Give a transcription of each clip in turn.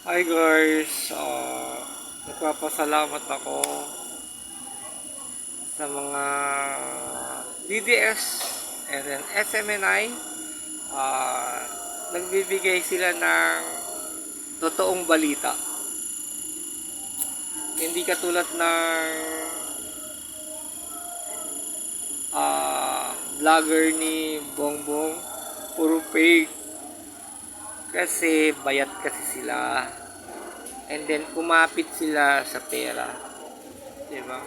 Hi guys, nagpapasalamat ako sa mga DDS and then SMNI. Nagbibigay sila ng totoong balita. Hindi katulad ng vlogger ni Bongbong, puro fake. Kasi bayat kasi sila. And then kumapit sila sa pera. Diba?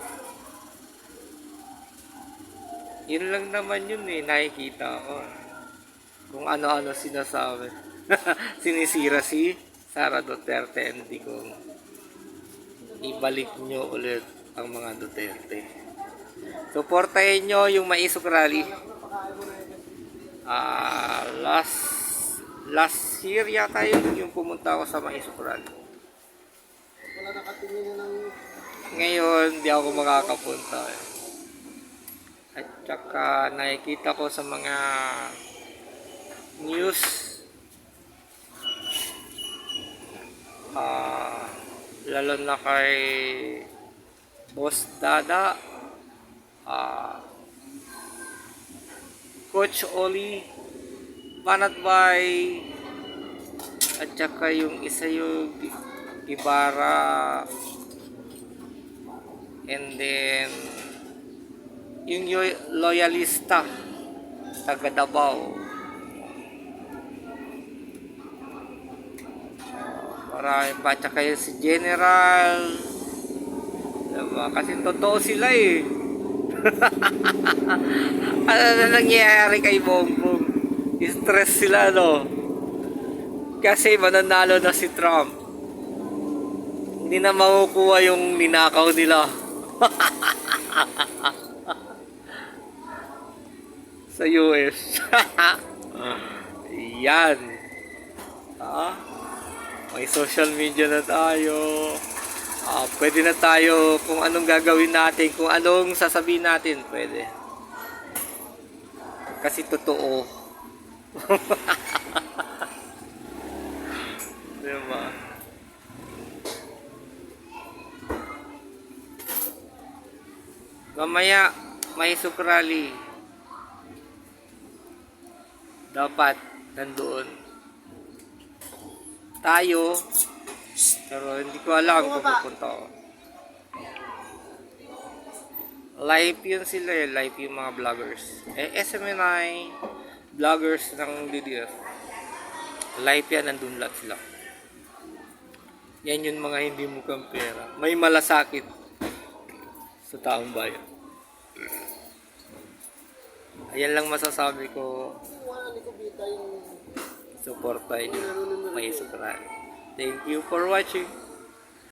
Yun lang naman yun nakikita ko. Kung ano-ano sinasabi. Sinisira si Sara Duterte, hindi ko ibalik nyo ulit ang mga Duterte. Suportahin nyo yung Maisog Rally. Last year yata yung pumunta ako sa Maisog Rally. Ngayon, di ako makakapunta. At saka nakikita ko sa mga news, lalo na kay Boss Dada, Coach Oli, Panatbay, at saka yung isa yung Ibarra, and then yung loyalista taga Davao. Marami pa, tsaka yung si General, diba? Kasi totoo sila ano na nangyayari kay Bongbong? Stress sila, no? Kasi mananalo na si Trump, hindi na makukuha yung ninakaw nila. Sa US. Yan. May social media na tayo. Pwede na tayo kung anong gagawin natin, kung anong sasabihin natin, pwede. Kasi totoo. Diba? Mamaya, Maisog Rally. Dapat nandoon tayo, pero hindi ko alam kung pupunta ako. Live yun sila live yung mga vloggers. SMNI, vloggers ng DDF. Live yan, nandun lahat sila. Yan yung mga hindi mukhang pera. May malasakit sa taong bayan. Ayan lang masasabi ko. Supportay nyo Maisog Rally. Thank you for watching.